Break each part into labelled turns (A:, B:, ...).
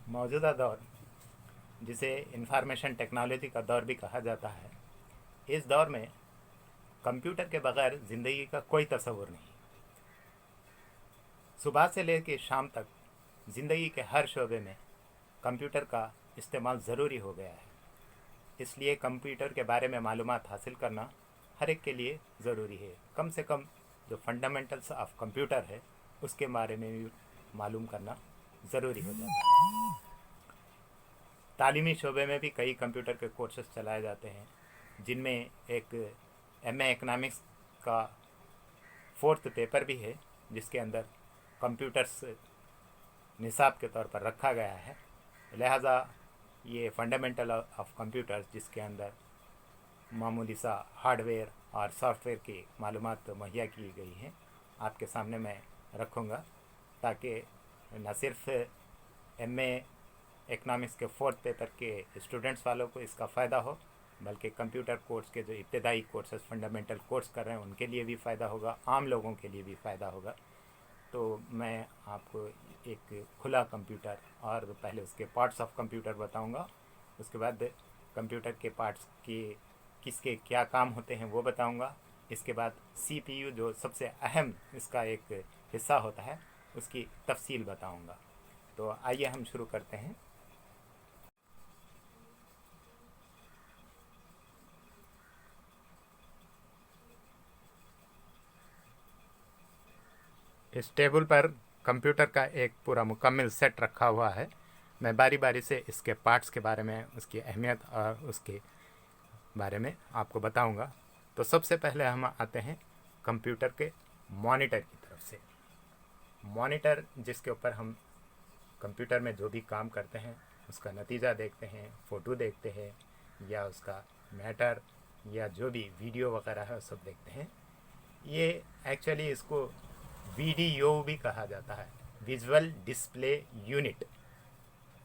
A: मौजूदा दौर, जिसे इंफॉर्मेशन टेक्नोलॉजी का दौर भी कहा जाता है, इस दौर में कंप्यूटर के बगैर ज़िंदगी का कोई तस्वुर नहीं। सुबह से लेकर शाम तक ज़िंदगी के हर शोबे में कंप्यूटर का इस्तेमाल ज़रूरी हो गया है। इसलिए कंप्यूटर के बारे में मालूमात हासिल करना हर एक के लिए ज़रूरी है। कम से कम जो फंडामेंटल्स ऑफ कंप्यूटर है उसके बारे में भी मालूम करना ज़रूरी हो जाता है। तालीमी शोबे में भी कई कंप्यूटर के कोर्सेज चलाए जाते हैं, जिनमें एक एमए इकनॉमिक्स का 4th पेपर भी है, जिसके अंदर कंप्यूटर्स निसाब के तौर पर रखा गया है। लिहाजा ये फंडामेंटल ऑफ कंप्यूटर्स, जिसके अंदर मामूली सा हार्डवेयर और सॉफ्टवेयर की मालूमात मुहैया की गई हैं, आपके सामने मैं रखूँगा, ताकि न सिर्फ एमए इकनॉमिक्स के 4th पेपर के स्टूडेंट्स वालों को इसका फ़ायदा हो, बल्कि कंप्यूटर कोर्स के जो इब्तदाई कोर्सेज फंडामेंटल कोर्स कर रहे हैं उनके लिए भी फ़ायदा होगा, आम लोगों के लिए भी फ़ायदा होगा। तो मैं आपको एक खुला कंप्यूटर और पहले उसके पार्ट्स ऑफ कंप्यूटर बताऊंगा, उसके बाद कंप्यूटर के पार्ट्स की किसके क्या काम होते हैं वो बताऊंगा। इसके बाद सीपीयू, जो सबसे अहम इसका एक हिस्सा होता है, उसकी तफसील बताऊंगा। तो आइए हम शुरू करते हैं। इस टेबल पर कंप्यूटर का एक पूरा मुकम्मल सेट रखा हुआ है। मैं बारी बारी से इसके पार्ट्स के बारे में, उसकी अहमियत और उसके बारे में आपको बताऊंगा। तो सबसे पहले हम आते हैं कंप्यूटर के मॉनिटर की तरफ से। मॉनिटर, जिसके ऊपर हम कंप्यूटर में जो भी काम करते हैं उसका नतीजा देखते हैं, फ़ोटो देखते हैं, या उसका मैटर या जो भी वीडियो वगैरह है सब देखते हैं। ये एक्चुअली इसको वीडीओ भी कहा जाता है, विजुअल डिस्प्ले यूनिट,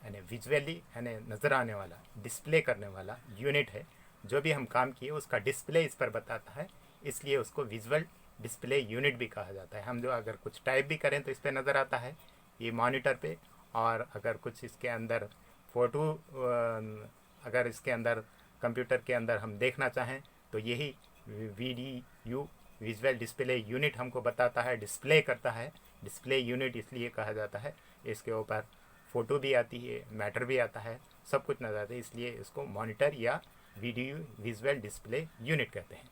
A: यानी विजुअली यानी नज़र आने वाला, डिस्प्ले करने वाला यूनिट है। जो भी हम काम किए उसका डिस्प्ले इस पर बताता है, इसलिए उसको विजुअल डिस्प्ले यूनिट भी कहा जाता है। हम जो अगर कुछ टाइप भी करें तो इस पर नज़र आता है ये मॉनिटर पे, और अगर कुछ इसके अंदर फ़ोटो अगर इसके अंदर कंप्यूटर के अंदर हम देखना चाहें तो यही वीडीयू, विजुअल डिस्प्ले यूनिट, हमको बताता है, डिस्प्ले करता है। डिस्प्ले यूनिट इसलिए कहा जाता है, इसके ऊपर फ़ोटो भी आती है, मैटर भी आता है, सब कुछ नजर आता है, इसलिए इसको मॉनिटर या वीडियो विजुअल डिस्प्ले यूनिट कहते हैं।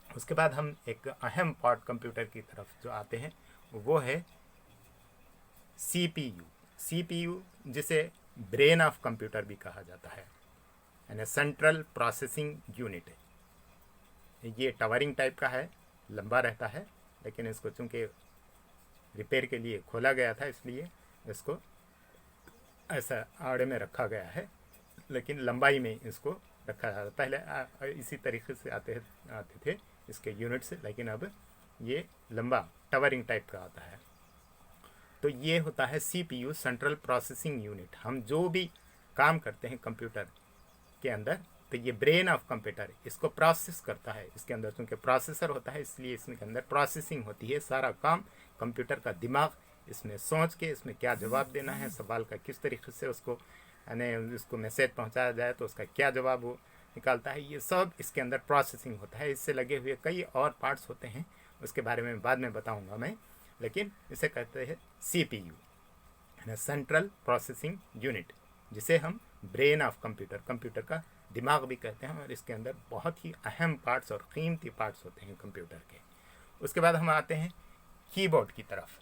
A: उसके बाद हम एक अहम पार्ट कंप्यूटर की तरफ जो आते हैं वो है सीपीयू। सीपीयू, जिसे ब्रेन ऑफ कंप्यूटर भी कहा जाता है, यानी सेंट्रल प्रोसेसिंग यूनिट है। ये टावरिंग टाइप का है, लंबा रहता है, लेकिन इसको चूंकि रिपेयर के लिए खोला गया था इसलिए इसको ऐसा आड़े में रखा गया है, लेकिन लंबाई में इसको रखा जाता। पहले इसी तरीके से आते थे इसके यूनिट्स, लेकिन अब ये लंबा टावरिंग टाइप का आता है। तो ये होता है सीपीयू, सेंट्रल प्रोसेसिंग यूनिट। हम जो भी काम करते हैं कंप्यूटर के अंदर, तो ये ब्रेन ऑफ कंप्यूटर इसको प्रोसेस करता है। इसके अंदर चूंकि प्रोसेसर होता है इसलिए इसके अंदर प्रोसेसिंग होती है। सारा काम कंप्यूटर का दिमाग इसमें सोच के इसमें क्या जवाब देना है, सवाल का किस तरीके से उसको यानी उसको मैसेज पहुंचाया जाए तो उसका क्या जवाब वो निकालता है, ये सब इसके अंदर प्रोसेसिंग होता है। इससे लगे हुए कई और पार्ट्स होते हैं, उसके बारे में बाद में बताऊंगा मैं, लेकिन इसे कहते हैं सीपीयू, सेंट्रल प्रोसेसिंग यूनिट, जिसे हम ब्रेन ऑफ कंप्यूटर, कंप्यूटर का दिमाग भी कहते हैं। और इसके अंदर बहुत ही अहम पार्ट्स और कीमती पार्ट्स होते हैं कंप्यूटर के। उसके बाद हम आते हैं कीबोर्ड की तरफ।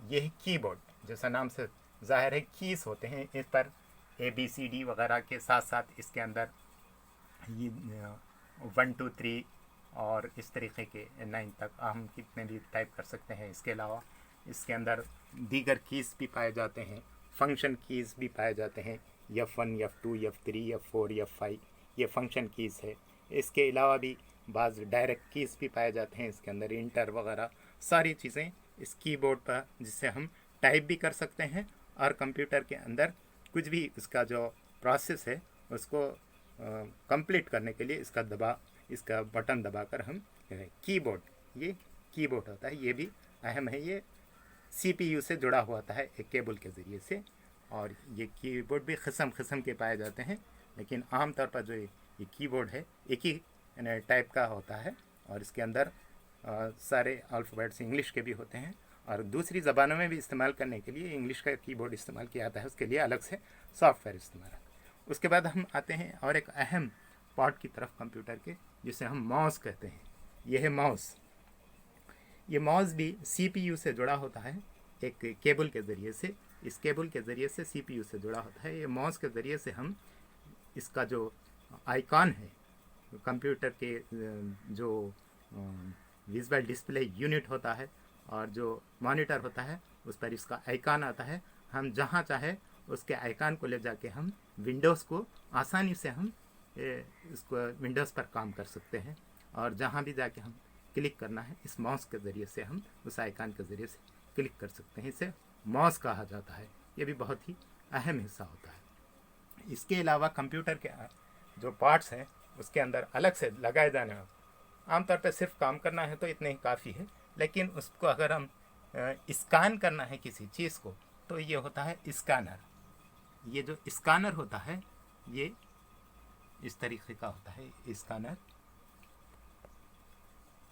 A: ये है कीबोर्ड, जैसा नाम से जाहिर है कीज होते हैं, इस पर ABCD वगैरह के साथ साथ इसके अंदर ये 1 2 3 और इस तरीके के 9 तक हम कितने भी टाइप कर सकते हैं। इसके अलावा इसके अंदर दीगर कीज़ भी पाए जाते हैं, फंक्शन कीज़ भी पाए जाते हैं, F1 F2 F3 F4 F5, ये फंक्शन कीज़ है। इसके अलावा भी बाज़ डायरेक्ट कीज़ भी पाए जाते हैं इसके अंदर, इंटर वगैरह सारी चीज़ें इस कीबोर्ड पर, जिससे हम टाइप भी कर सकते हैं और कंप्यूटर के अंदर कुछ भी इसका जो प्रोसेस है उसको कंप्लीट करने के लिए इसका बटन दबाकर हम कीबोर्ड, ये कीबोर्ड होता है, ये भी अहम है। ये सीपीयू से जुड़ा हुआ होता है एक केबल के ज़रिए से, और ये कीबोर्ड भी किस्म किस्म के पाए जाते हैं, लेकिन आमतौर पर जो ये कीबोर्ड है एक ही टाइप का होता है और इसके अंदर सारे अल्फ़ाबेट्स इंग्लिश के भी होते हैं और दूसरी ज़बानों में भी इस्तेमाल करने के लिए इंग्लिश का कीबोर्ड इस्तेमाल किया जाता है, उसके लिए अलग से सॉफ्टवेयर इस्तेमाल है। उसके बाद हम आते हैं और एक अहम पार्ट की तरफ कंप्यूटर के, जिसे हम माउस कहते हैं। यह है माउस। ये माउस भी CPU से जुड़ा होता है एक केबल के ज़रिए से। इस केबल के ज़रिए से CPU से जुड़ा होता है। ये माउस के ज़रिए से हम इसका जो आइकॉन है, कंप्यूटर के जो विजुअल डिस्प्ले यूनिट होता है और जो मॉनिटर होता है उस पर इसका आइकॉन आता है। हम जहाँ चाहे उसके आइकॉन को ले जाके हम विंडोज़ को आसानी से हम इसको विंडोज़ पर काम कर सकते हैं और जहाँ भी जाके हम क्लिक करना है इस माउस के ज़रिए से हम उस आइकॉन के ज़रिए से क्लिक कर सकते हैं। इसे माउस कहा जाता है। ये भी बहुत ही अहम हिस्सा होता है। इसके अलावा कंप्यूटर के जो पार्ट्स हैं उसके अंदर अलग से लगाए जाने वाले, आमतौर पर सिर्फ काम करना है तो इतने ही काफ़ी है, लेकिन उसको अगर हम स्कैन करना है किसी चीज़ को तो ये होता है स्कैनर। ये जो स्कैनर होता है ये इस तरीके का होता है स्कैनर।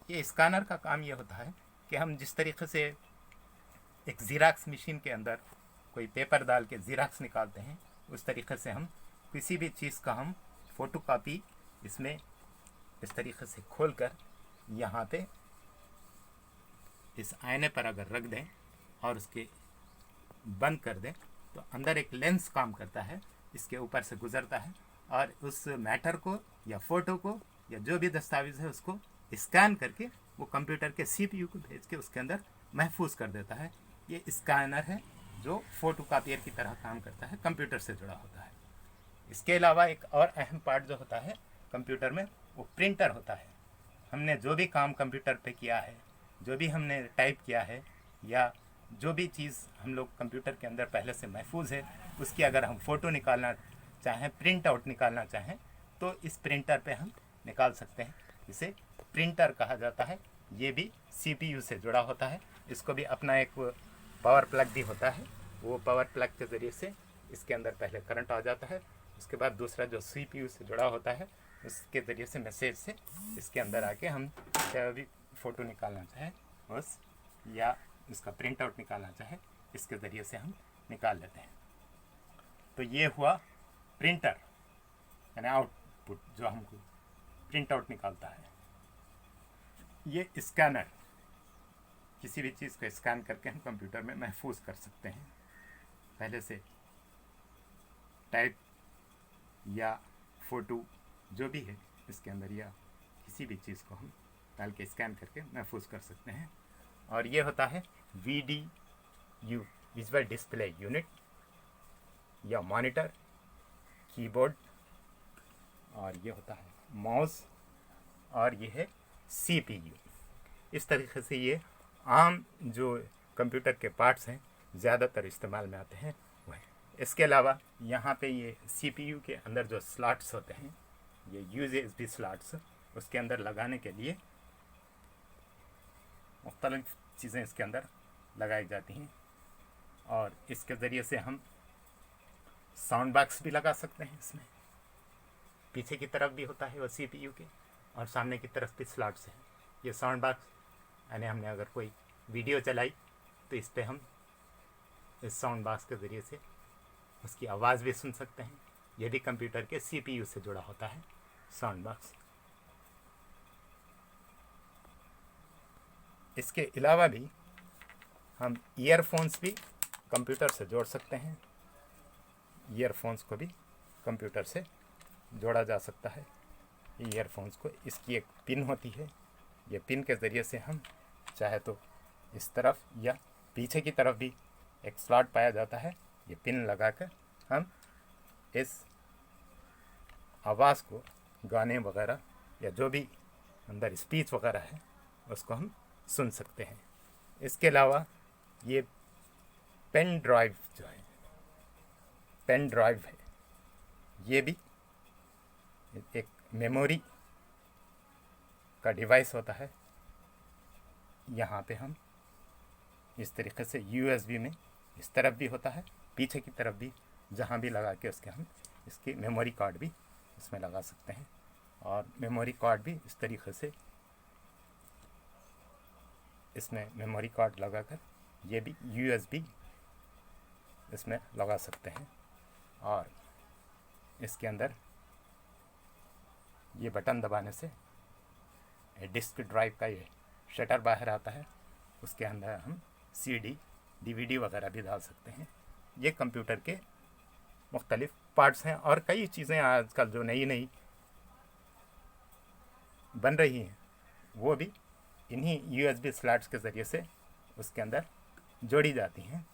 A: ये स्कैनर का काम ये होता है कि हम जिस तरीके से एक ज़ेरॉक्स मशीन के अंदर कोई पेपर डाल के ज़ेरॉक्स निकालते हैं, उस तरीके से हम किसी भी चीज़ का हम फ़ोटोकॉपी इसमें इस तरीके से खोलकर यहाँ पे इस आईने पर अगर रख दें और उसके बंद कर दें तो अंदर एक लेंस काम करता है, इसके ऊपर से गुजरता है और उस मैटर को या फ़ोटो को या जो भी दस्तावेज़ है उसको स्कैन करके वो कंप्यूटर के CPU को भेज के उसके अंदर महफूज कर देता है। ये स्कैनर है जो फ़ोटोकॉपियर की तरह काम करता है, कंप्यूटर से जुड़ा होता है। इसके अलावा एक और अहम पार्ट जो होता है कंप्यूटर में वो प्रिंटर होता है। हमने जो भी काम कंप्यूटर पे किया है, जो भी हमने टाइप किया है या जो भी चीज़ हम लोग कंप्यूटर के अंदर पहले से महफूज है उसकी अगर हम फ़ोटो निकालना चाहें, प्रिंट आउट निकालना चाहें तो इस प्रिंटर पे हम निकाल सकते हैं। इसे प्रिंटर कहा जाता है। ये भी CPU से जुड़ा होता है। इसको भी अपना एक पावर प्लग भी होता है। वो पावर प्लग के ज़रिए से इसके अंदर पहले करंट आ जाता है, उसके बाद दूसरा जो CPU से जुड़ा होता है उसके ज़रिए से मैसेज से इसके अंदर आके हम चाहे भी फ़ोटो निकालना चाहें बस या इसका प्रिंट आउट निकालना चाहें इसके ज़रिए से हम निकाल लेते हैं। तो ये हुआ प्रिंटर यानी आउटपुट जो हमको प्रिंट आउट निकालता है। ये स्कैनर, किसी भी चीज़ को स्कैन करके हम कंप्यूटर में महफूज कर सकते हैं। पहले से टाइप या फ़ोटो जो भी है इसके अंदर या किसी भी चीज़ को हम डाल के स्कैन करके महफूज कर सकते हैं। और ये होता है VDU विजुअल डिस्प्ले यूनिट या मॉनिटर, कीबोर्ड, और ये होता है माउस और ये है CPU। इस तरीके से ये आम जो कंप्यूटर के पार्ट्स हैं ज़्यादातर इस्तेमाल में आते हैं वह है। इसके अलावा यहाँ पे ये CPU के अंदर जो स्लॉट्स होते हैं ये USB स्लॉट्स, उसके अंदर लगाने के लिए मुख्तलिफ चीज़ें इसके अंदर लगाई जाती हैं और इसके ज़रिए से हम साउंड बॉक्स भी लगा सकते हैं। इसमें पीछे की तरफ भी होता है वो CPU के और सामने की तरफ भी स्लॉट्स हैं। ये साउंड बॉक्स यानी हमने अगर कोई वीडियो चलाई तो इस पर हम इस साउंड बॉक्स के ज़रिए से उसकी आवाज़ भी सुन सकते हैं। यह भी कंप्यूटर के CPU से जुड़ा होता है साउंड बॉक्स। इसके अलावा भी हम ईयरफोन्स भी कंप्यूटर से जोड़ सकते हैं। ईयरफोन्स को भी कंप्यूटर से जोड़ा जा सकता है। ईयरफोन्स को इसकी एक पिन होती है, ये पिन के ज़रिए से हम चाहे तो इस तरफ या पीछे की तरफ भी एक स्लॉट पाया जाता है। ये पिन लगाकर हम इस आवाज़ को, गाने वगैरह या जो भी अंदर स्पीच वगैरह है उसको हम सुन सकते हैं। इसके अलावा ये पेन ड्राइव जो है, पेन ड्राइव है, ये भी एक मेमोरी का डिवाइस होता है। यहाँ पे हम इस तरीके से USB में इस तरफ भी होता है पीछे की तरफ भी जहाँ भी लगा के उसके हम इसकी मेमोरी कार्ड भी इसमें लगा सकते हैं। और मेमोरी कार्ड भी इस तरीक़े से इसमें मेमोरी कार्ड लगाकर ये भी USB इसमें लगा सकते हैं। और इसके अंदर ये बटन दबाने से डिस्क ड्राइव का ये शटर बाहर आता है, उसके अंदर हम CD DVD वगैरह भी डाल सकते हैं। ये कंप्यूटर के मुख्तलिफ पार्ट्स हैं और कई चीज़ें आजकल जो नई नई बन रही हैं वो भी इन्हीं USB स्लॉट्स के ज़रिए से उसके अंदर जोड़ी जाती हैं।